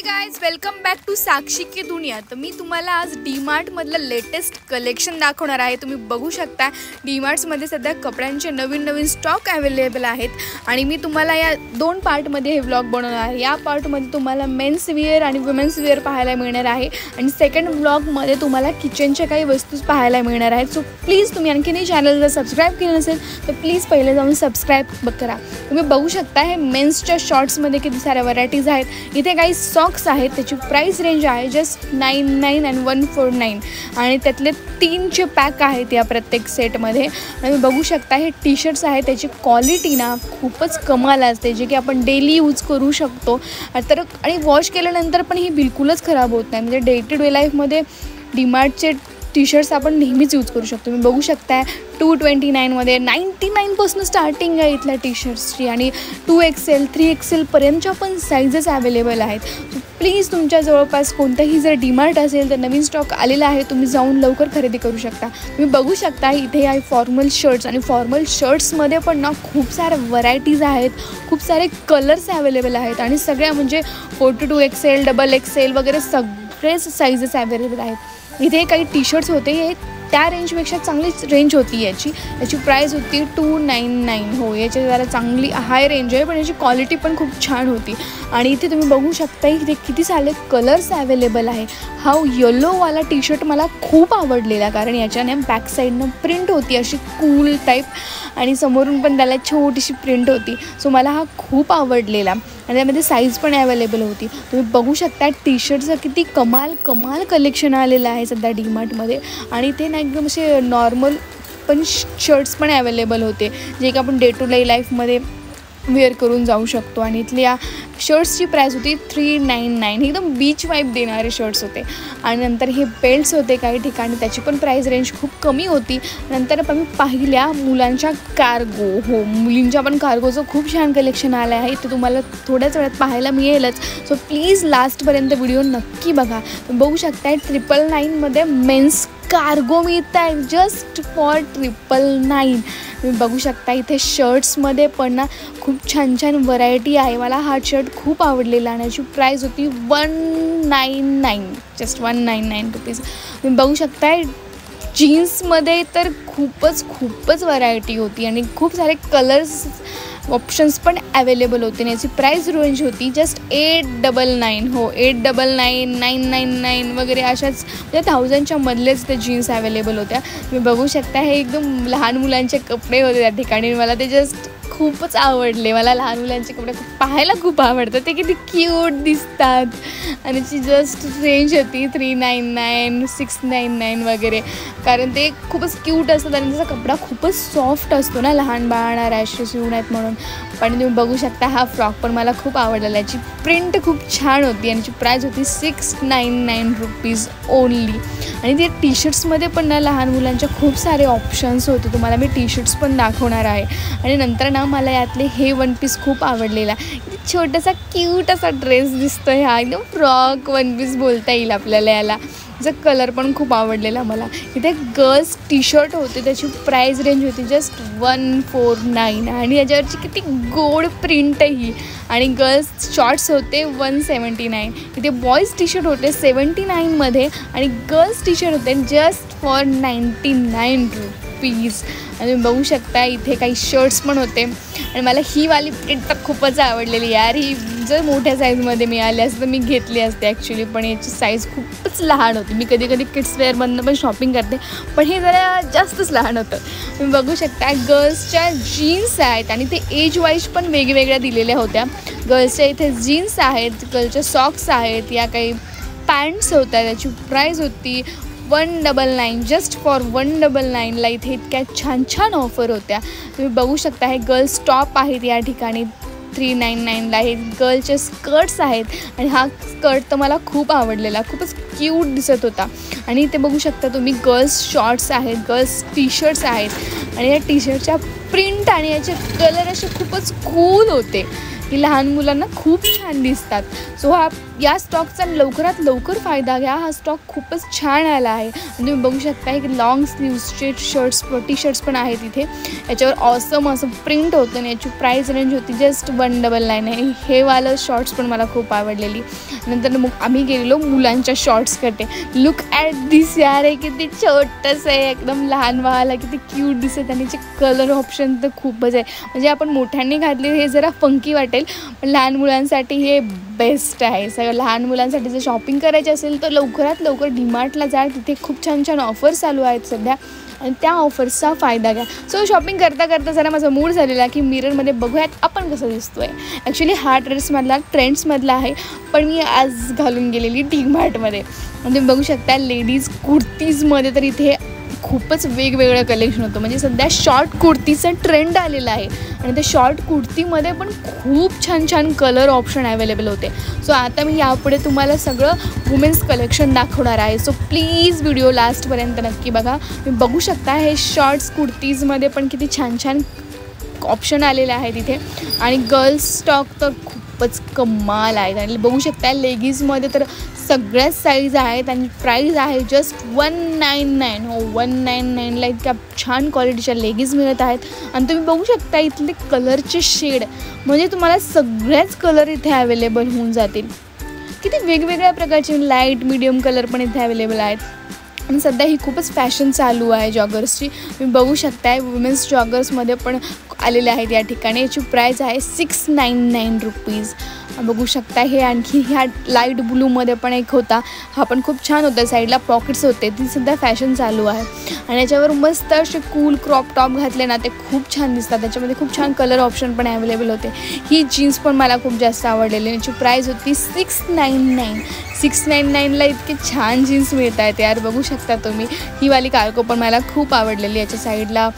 Guys welcome back to साक्षी की दुनिया। तर मी तुम्हाला आज डीमार्टमधलं लेटेस्ट कलेक्शन दाखवणार आहे। तुम्ही बघू शकता डीमार्ट्समध्ये सध्या कपड्यांचे नवीन स्टॉक अवेलेबल आहेत आणि मी तुम्हाला या दोन पार्टमध्ये हे व्लॉग बनवणार आहे। या पार्टमध्ये तुम्हाला मेन्स वेअर आणि वुमेन्स वेअर पाहायला मिळणार आहे आणि सेकंड व्लॉगमध्ये तुम्हाला किचनच्या काही वस्तू पाहायला मिळणार आहेत। सो प्लीज तुम्ही आणखीनही चॅनलला सबस्क्राईब केलं नसेल तर प्लीज पहिले जाऊन सबस्क्राईब करा। तुम्ही बघू शकता हे मेन्सच्या शॉर्ट्समध्ये किती साऱ्या व्हरायटीज आहेत। इथे काही सॉक्स आहेत, त्याची प्राइस रेंज आहे जस्ट 99 and 149 आणि त्यातले 3चे पॅक आहेत या प्रत्येक सेटमध्ये। आणि बघू शकता हे टी शर्ट्स आहेत, त्याची क्वालिटी ना खूपच कमाल असते जे की आपण डेली यूज करू शकतो तर आणि वॉश केल्यानंतर पण ही बिलकुलच खराब होत नाही। म्हणजे डे टू डे लाईफमध्ये डीमार्टचे टी शर्ट्स आपण नेहमीच यूज करू शकतो। तुम्ही बघू शकता 229मध्ये 99% स्टार्टिंग आहे इथल्या टी शर्ट्सची आणि 2XL 3XL पर्यंतच्या पण साईजेस अवेलेबल आहेत। सो प्लीज तुमच्या जवळपास कोणतंही जर डीमार्ट असेल तर नवीन स्टॉक आलेला आहे, तुम्ही जाऊन लवकर खरेदी करू शकता। तुम्ही बघू शकता इथे आहे फॉर्मल शर्ट्स आणि फॉर्मल शर्ट्समध्ये पण ना खूप साऱ्या व्हरायटीज आहेत, खूप सारे कलर्स अवेलेबल आहेत आणि सगळ्या म्हणजे 42XL XXL वगैरे सगळेच साईजेस अवेलेबल आहेत। इथे काही टी शर्ट्स होते, हे त्या रेंजपेक्षा चांगलीच रेंज होती याची प्राईस होती 299। हो, याची जरा चांगली हाय रेंज आहे पण याची क्वालिटी पण खूप छान होती। आणि इथे तुम्ही बघू शकता इथे किती सारे कलर्स अवेलेबल आहे। हा येलोवाला टी शर्ट मला खूप आवडलेला कारण याच्याने बॅक साईडनं प्रिंट होती अशी कूल टाईप आणि समोरून पण त्याला छोटीशी प्रिंट होती। सो मला हा खूप आवडलेला आणि त्यामध्ये साईज पण अवेलेबल होती। तुम्ही बघू शकता टी शर्टचं किती कमाल कलेक्शन आलेलं आहे सध्या डीमार्टमध्ये आणि ते ना एकदम असे नॉर्मल पण शर्ट्स पण अवेलेबल होते जे की आपण डे टू डे लाईफमध्ये वेअर करून जाऊ शकतो। आणि इथल्या शर्ट्सची प्राईस होती 399, एकदम बीच वाईब देणारे शर्ट्स होते। आणि नंतर हे बेल्ट्स होते काही ठिकाणी, त्याची पण प्राईस रेंज खूप कमी होती। नंतर आपण पाहिल्या मुलांच्या कार्गो, हो मुलींच्या पण कार्गोचं खूप छान कलेक्शन आलं आहे, ते तुम्हाला थोड्याच वेळात पाहायला मिळेलच। सो प्लीज लास्टपर्यंत व्हिडिओ नक्की बघा। बघू शकताय 999मध्ये मेन्स कार्गो मिळत आहे जस्ट फॉर 999। तुम्ही बघू शकता इथे शर्ट्समध्ये पण ना खूप छान व्हरायटी आहे। मला हा शर्ट खूप आवडलेला आणि याची प्राईस होती 199, जस्ट 199 रुपीज। तुम्ही बघू शकता जीन्समध्ये तर खूपच व्हरायटी होती आणि खूप सारे कलर्स ऑप्शन्स पण अवेलेबल होते आणि याची प्राईस रेंज होती जस्ट 899। हो 899 999 वगैरे अशाच म्हणजे 1000च्या मधलेच ते जीन्स अवेलेबल होत्या। तुम्ही बघू शकता हे एकदम लहान मुलांचे कपडे होते त्या ठिकाणी, मला ते जस्ट खूपच आवडले। मला लहान मुलांचे कपडे पाहायला खूप आवडतात, ते किती क्यूट दिसतात आणि त्याची जस्ट रेंज होती 399 699 वगैरे कारण ते खूपच क्यूट असतात आणि त्याचा कपडा खूपच सॉफ्ट असतो ना लहान बाळांना रॅशेस येऊ नयेत म्हणून। पण तुम्ही बघू शकता हा फ्रॉक पण मला खूप आवडलेला, याची प्रिंट खूप छान होती आणि याची प्राईस होती 699 रुपीज ओनली। आणि ते टी शर्ट्समध्ये पण ना लहान मुलांच्या खूप सारे ऑप्शन्स होते, तुम्हाला मी टी शर्ट्स पण दाखवणार आहे। आणि नंतर ना मला यातले हे वन पीस खूप आवडलेला, छोटासा क्यूट असा ड्रेस दिसतोय, हा एकदम फ्रॉक वन पीस बोलता येईल आपल्याला याला। त्याचा कलर पण खूप आवडलेला मला। इथे गर्ल्स टी शर्ट होते, त्याची प्राईस रेंज होती जस्ट 149 आणि याच्यावरची किती गोड प्रिंट आहे ही। आणि गर्ल्स शॉर्ट्स होते 179। इथे बॉईज टी शर्ट होते 79मध्ये आणि गर्ल्स टी शर्ट होते जस्ट फॉर 99 रुपीज। आणि तुम्ही बघू शकता इथे काही शर्ट्स पण होते आणि मला ही वाली प्रिंट तर खूपच आवडलेली यार। ही जर मोठ्या साईजमध्ये मिळाली असते तर मी घेतली असते ॲक्च्युली, पण याची साईज खूपच लहान होती। मी कधी किड्स वेअरमधनं पण शॉपिंग करते पण हे जरा जास्तच लहान होतं। तुम्ही बघू शकता गर्ल्सच्या जीन्स आहेत आणि ते एज वाईज पण वेगवेगळ्या दिलेल्या होत्या। गर्ल्सच्या इथे जीन्स आहेत, गर्ल्सच्या सॉक्स आहेत, या काही पॅन्ट्स होत्या, त्याची प्राईस होती 199, जस्ट फॉर 199ला इथे इतक्या छान ऑफर होत्या। तुम्ही बघू शकता हे गर्ल्स टॉप आहेत या ठिकाणी 399ला। हे गर्ल्सचे स्कर्ट्स आहेत आणि हा स्कर्ट तर मला खूप आवडलेला, खूपच क्यूट दिसत होता। आणि इथे बघू शकता तुम्ही गर्ल्स शॉर्ट्स आहेत, गर्ल्स टी शर्ट्स आहेत आणि या टी शर्टच्या प्रिंट आणि याचे कलर असे खूपच कूल होते। की लहान मुलांना खूप छान दिसतात. सो या स्टॉकचा लवकरात लवकर फायदा घ्या. हा स्टॉक खूपच छान आला आहे. आणि तुम्ही बघू शकता की लॉंग स्लीव्सचे टी शर्ट्स पण आहेत इथे. याच्यावर ऑसम असं प्रिंट होतं आणि याची प्राईस रेंज होती जस्ट 199 आहे. हे वालं शॉर्ट्स पण मला खूप आवडलेली. नंतर मग आम्ही गेलेलो मुलांच्या शॉर्ट्सकडे. लुक ॲट दिस यार, आहे किती छोटंसं आहे, एकदम लहान वाला, किती क्यूट दिसत. आणि याचे कलर ऑप्शन तर खूपच आहे. म्हणजे आपण मोठ्यांनी घातले हे जरा फंकी वाटेल, पण लहान मुलांसाठी हे बेस्ट आहे. सगळं लहान मुलांसाठी जर शॉपिंग करायची असेल तर लवकरात लवकर डीमार्टला जा. तिथे खूप छान छान ऑफर्स चालू आहेत सध्या आणि त्या ऑफर्सचा फायदा घ्या. सो शॉपिंग करता करता जरा माझा मूड झालेला की मिररमध्ये बघूयात आपण कसं दिसतो आहे. ॲक्च्युली हा ड्रेसमधला ट्रेंड्समधला आहे, पण मी आज घालून गेलेली डीमार्टमध्ये. तुम्ही बघू शकता लेडीज कुर्तीजमध्ये तर इथे खूपच वेगवेगळं कलेक्शन होतं. म्हणजे सध्या शॉर्ट कुर्तीचा ट्रेंड आलेला आहे आणि त्या शॉर्ट कुर्तीमध्ये पण खूप छान छान कलर ऑप्शन अवेलेबल होते. सो आता मी यापुढे तुम्हाला सगळं वुमेन्स कलेक्शन दाखवणार आहे. सो प्लीज व्हिडिओ लास्टपर्यंत नक्की बघा. तुम्ही बघू शकता हे शॉर्ट्स कुर्तीजमध्ये पण किती छान छान ऑप्शन आलेले आहेत इथे. आणि गर्ल्स स्टॉक तर खूपच कमाल आहेत. आणि बघू शकता लेगिन्समध्ये तर सगळ्याच साईज आहेत आणि प्राईस आहे जस्ट 199. हो, 199ला इतक्या छान क्वालिटीच्या लेगिन्स मिळत आहेत. आणि तुम्ही बघू शकता इथले कलरचे शेड, म्हणजे तुम्हाला सगळ्याच कलर इथे अवेलेबल होऊन जातील. किती वेगवेगळ्या प्रकारचे लाईट मीडियम कलर पण इथे अवेलेबल आहेत. आणि सध्या ही खूपच फॅशन चालू आहे जॉगर्सची. तुम्ही बघू शकताय वुमेन्स जॉगर्समध्ये पण आलेले आहेत या ठिकाणी. याची प्राईस आहे 699 रुपीज. बघू शकता हे आणखी ह्या लाईट ब्लूमध्ये पण एक होता, हा पण खूप छान होता. साईडला पॉकेट्स होते, ती सध्या फॅशन चालू आहे. आणि याच्यावर मस्त असे कूल क्रॉप टॉप घातले ना ते खूप छान दिसतात. त्याच्यामध्ये खूप छान कलर ऑप्शन पण अवेलेबल होते. ही जीन्स पण मला खूप जास्त आवडलेली. याची प्राईस होती 699. 699ला इतके छान जीन्स मिळत आहेत यार, बघू शकता तुम्ही. ही वाली कार्गो पण मला खूप आवडलेली. याच्या साईडला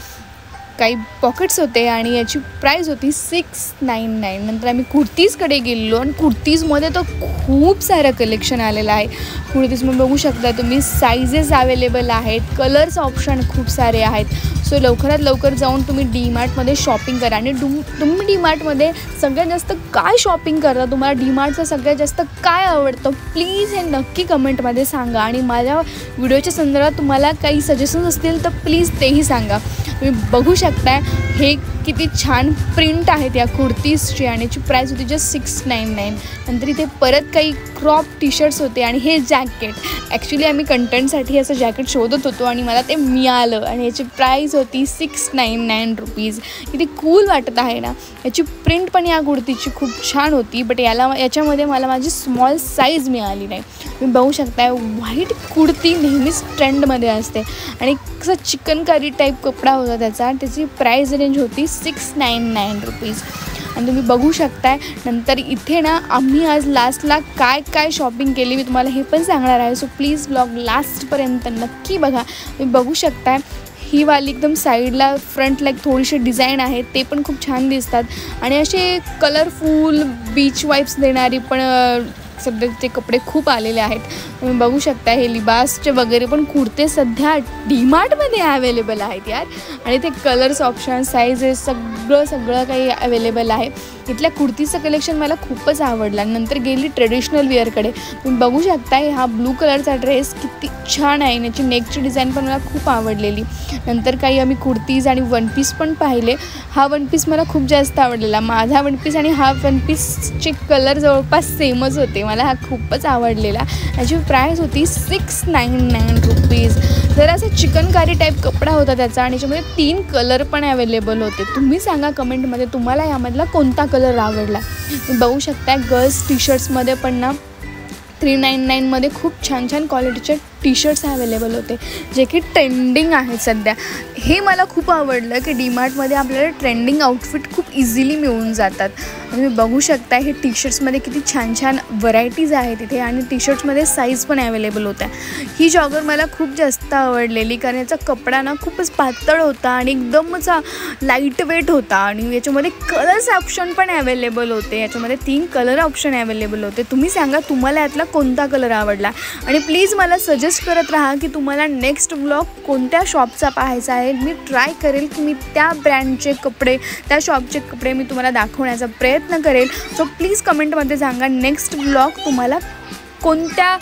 काही पॉकेट्स होते आणि याची प्राईस होती 699. नंतर आम्ही कुर्तीजकडे गेलो आणि कुर्तीजमध्ये तर खूप सारं कलेक्शन आलेलं आहे. कुर्तीजमध्ये बघू शकता तुम्ही साईजेस अवेलेबल आहेत, कलर्स ऑप्शन खूप सारे आहेत. सो लवकरात लवकर जाऊन तुम्ही डीमार्टमध्ये शॉपिंग करा. आणि तुम्ही डीमार्टमध्ये सगळ्यात जास्त काय शॉपिंग करता, तुम्हाला डीमार्टचं सगळ्यात जास्त काय आवडतं, प्लीज हे नक्की कमेंटमध्ये सांगा. आणि माझ्या व्हिडिओच्या संदर्भात तुम्हाला काही सजेशन्स असतील तर प्लीज तेही सांगा. तुम्ही बघू शकताय हे किती छान प्रिंट आहेत या कुर्तीजची आणि याची प्राईस होती जस्ट 699. नंतर इथे परत काही क्रॉप टी शर्ट्स होते आणि हे जॅकेट. ॲक्च्युली आम्ही कंटेंटसाठी असं जॅकेट शोधत होतो आणि मला ते मिळालं आणि याची प्राईस होती 699 रुपीज. किती कूल वाटत आहे ना. याची प्रिंट पण या कुर्तीची खूप छान होती, बट याच्यामध्ये मला माझी स्मॉल साईज मिळाली नाही. तुम्ही बघू शकताय व्हाईट कुर्ती नेहमीच ट्रेंडमध्ये असते आणि कसं चिकनकारी टाईप कपडा होता त्याचा. त्याची प्राईस रेंज होती 699 रुपीज. आणि तुम्ही बघू शकताय नंतर इथे ना आम्ही आज लास्टला काय काय शॉपिंग केली मी तुम्हाला हे पण सांगणार आहे. सो प्लीज ब्लॉग लास्टपर्यंत नक्की बघा. तुम्ही बघू शकताय ही वाली एकदम साईडला फ्रंटला एक थोडीशी डिझाईन आहे, ते पण खूप छान दिसतात. आणि असे कलरफुल बीच वाईब्स देणारी पण सध्या ते कपडे खूप आलेले आहेत. तुम्ही बघू शकता हे लिबासचे वगैरे पण कुर्ते सध्या डीमार्टमध्ये अवेलेबल आहेत यार. आणि ते कलर्स ऑप्शन साईजेस सगळं काही अवेलेबल आहे. इथल्या कुर्तीचं कलेक्शन मला खूपच आवडला. नंतर गेली ट्रेडिशनल वेअरकडे. तुम्ही बघू शकता हा ब्लू कलरचा ड्रेस किती छान आहे. याची नेकची डिझाईन पण मला खूप आवडलेली. नंतर काही आम्ही कुर्तीज आणि वन पीस पण पाहिले. हा वन पीस मला खूप जास्त आवडलेला. माझा वन पीस आणि हा वन पीसचे कलर जवळपास सेमच होते. मला हा खूपच आवडलेला. याची प्राईस होती 699 रुपीज. जरा असं चिकनकारी टाईप कपडा होता त्याचा आणि याच्यामध्ये 3 कलर पण अवेलेबल होते. तुम्ही सांगा कमेंटमध्ये तुम्हाला यामधला कोणता कलर आवडला. बघू शकता गर्ल्स टी शर्ट्समध्ये पण ना 399मध्ये खूप छान छान क्वालिटीचे टी शर्ट्स अवेलेबल होते जे की ट्रेंडिंग आहेत सध्या. हे मला खूप आवडलं की डीमार्टमध्ये आपल्याला ट्रेंडिंग आउटफिट खूप इझिली मिळून जातात. तुम्ही बघू शकता हे टी शर्ट्समध्ये किती छान छान व्हरायटीज आहेत इथे आणि टी शर्ट्समध्ये साईज पण अवेलेबल होत्या. ही जॉगर मला खूप जास्त आवडलेली कारण याचा कपडा ना खूपच पातळ होता आणि एकदमच लाईट वेट होता आणि याच्यामध्ये कलर्स ऑप्शन पण अवेलेबल होते. याच्यामध्ये 3 कलर ऑप्शन अवेलेबल होते. तुम्ही सांगा तुम्हाला यातला कोणता कलर आवडला आणि प्लीज मला सजेस्ट सजेस्ट करत राहा की तुम्हाला नेक्स्ट व्लॉग कोणत्या शॉपचा पाहायचा आहे. मी ट्राय करेल की मी त्या ब्रँडचे कपडे, त्या शॉपचे कपडे मी तुम्हाला दाखवण्याचा प्रयत्न करेल. सो प्लीज कमेंटमध्ये सांगा नेक्स्ट व्लॉग तुम्हाला कोणत्या,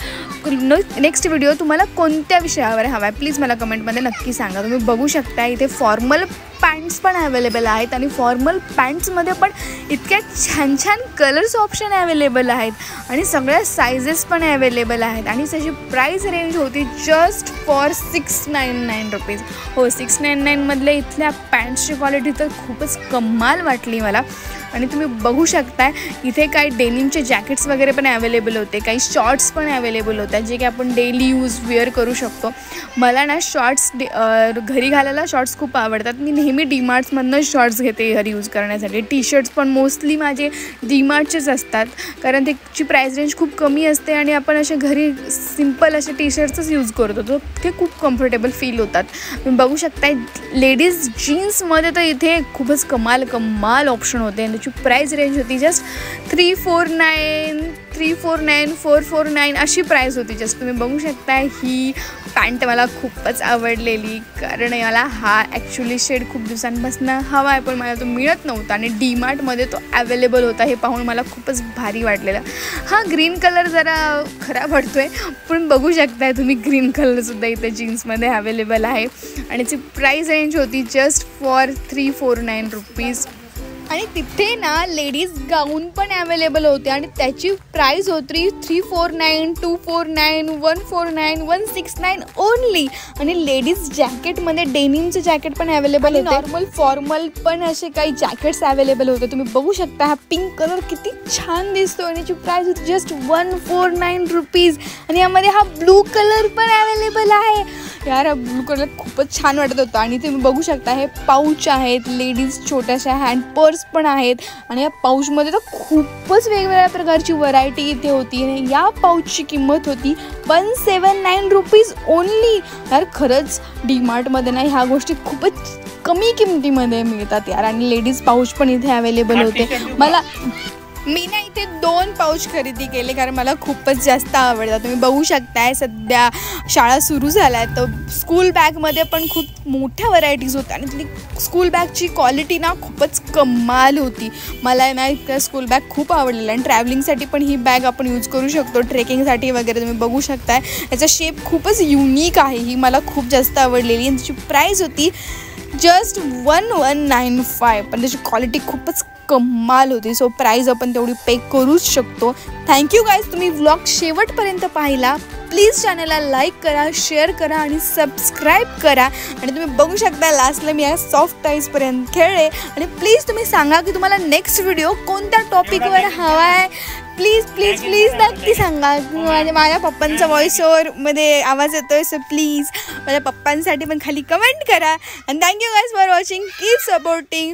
नेक्स्ट व्हिडिओ तुम्हाला कोणत्या विषयावर हवा आहे. प्लीज मला कमेंटमध्ये नक्की सांगा. तुम्ही बघू शकता इथे फॉर्मल पॅन्ट्स पण अवेलेबल आहेत आणि फॉर्मल पॅन्ट्समध्ये पण इतक्या छान छान कलर्स ऑप्शन अवेलेबल आहेत आणि सगळ्या सायझेस पण अवेलेबल आहेत आणि त्याची प्राईस रेंज होती जस्ट फॉर 699 रुपीज. हो, 699मधले इथल्या पॅन्ट्सची क्वालिटी तर खूपच कमाल वाटली मला. आणि तुम्ही बघू शकताय इथे काही डेनिमचे जॅकेट्स वगैरे पण अवेलेबल होते, काही शॉर्ट्स पण अवेलेबल होत्या जे की आपण डेली यूज वेअर करू शकतो. मला ना शॉर्ट्स घरी घालायला शॉर्ट्स खूप आवडतात. मी नेहमी डीमार्ट्समधनं शॉर्ट्स घेते घरी यूज करण्यासाठी. टी शर्ट्स पण मोस्टली माझे डीमार्टचेच असतात कारण त्याची प्राईस रेंज खूप कमी असते आणि आपण असे घरी सिम्पल असे टी शर्ट्सच यूज करतो, तर ते खूप कम्फर्टेबल फील होतात. तुम्ही बघू शकताय लेडीज जीन्समध्ये तर इथे खूपच कमाल ऑप्शन होते. त्याची प्राईस रेंज होती जस्ट 349, 449 अशी प्राईस होती जस्ट. तुम्ही बघू शकता ही पॅन्ट मला खूपच आवडलेली कारण मला हा ॲक्च्युली शेड खूप दिवसांपासून हवा आहे पण मला तो मिळत नव्हता आणि डीमार्टमध्ये तो अवेलेबल होता. हे पाहून मला खूपच भारी वाटलेलं. हा ग्रीन कलर जरा खराब वाटतो आहे पण बघू शकताय तुम्ही ग्रीन कलरसुद्धा इथे जीन्समध्ये अवेलेबल आहे आणि ती प्राईस रेंज होती जस्ट फॉर 349 रुपीज. आणि तिथे ना लेडीज गाऊन पण अवेलेबल होते आणि त्याची प्राईस होती 349, 249, 149, 169 ओनली. आणि लेडीज जॅकेटमध्ये डेनिमचे जॅकेट पण अवेलेबल होते, नॉर्मल फॉर्मल पण असे काही जॅकेट्स अवेलेबल होते. तुम्ही बघू शकता हा पिंक कलर किती छान दिसतो आणि त्याची प्राईस होती जस्ट 149 रुपीज. आणि यामध्ये हा ब्लू कलर पण अवेलेबल आहे. यार हा ब्लू कलर खूपच छान वाटत होता. आणि तुम्ही बघू शकता हे पाऊच आहेत, लेडीज छोट्याशा हँड पर्स पण आहेत आणि या पाऊचमध्ये तर खूपच वेगवेगळ्या प्रकारची व्हरायटी इथे होती. आणि या पाऊचची किंमत होती 179 रुपीज ओनली. यार खरंच डीमार्टमध्ये ना ह्या गोष्टी खूपच कमी किमतीमध्ये मिळतात यार. आणि लेडीज पाऊच पण इथे अवेलेबल होते. मी ना इथे 2 पाऊच खरेदी केले कारण मला खूपच जास्त आवडतात. तुम्ही बघू शकताय सध्या शाळा सुरू झाल्या आहेत तर स्कूल बॅगमध्ये पण खूप मोठ्या व्हरायटीज होत्या आणि ती स्कूल बॅगची क्वालिटी ना खूपच कमाल होती. मला ना इतकं स्कूल बॅग खूप आवडलेलं आणि ट्रॅव्हलिंगसाठी पण ही बॅग आपण यूज करू शकतो, ट्रेकिंगसाठी वगैरे. तुम्ही बघू शकताय याचा शेप खूपच युनिक आहे, ही मला खूप जास्त आवडलेली. आणि त्याची प्राईस होती जस्ट 1195 पण त्याची क्वालिटी खूपच कमाल होती. सो प्राईज आपण तेवढी पे करूच शकतो. थँक्यू गाईज, तुम्ही व्लॉग शेवटपर्यंत पाहिला. प्लीज चॅनलला लाईक करा, शेअर करा आणि सबस्क्राईब करा. आणि तुम्ही बघू शकता लास्टला मी या सॉफ्ट टाईजपर्यंत खेळले. आणि प्लीज तुम्ही सांगा की तुम्हाला नेक्स्ट व्हिडिओ कोणत्या टॉपिकवर हवा आहे. प्लीज प्लीज प्लीज नक्की सांगा. माझ्या पप्पांचा व्हॉइस ओव्हरमध्ये आवाज येतोय सो प्लीज माझ्या पप्पांसाठी पण खाली कमेंट करा. आणि thank you guys for watching. Keep supporting.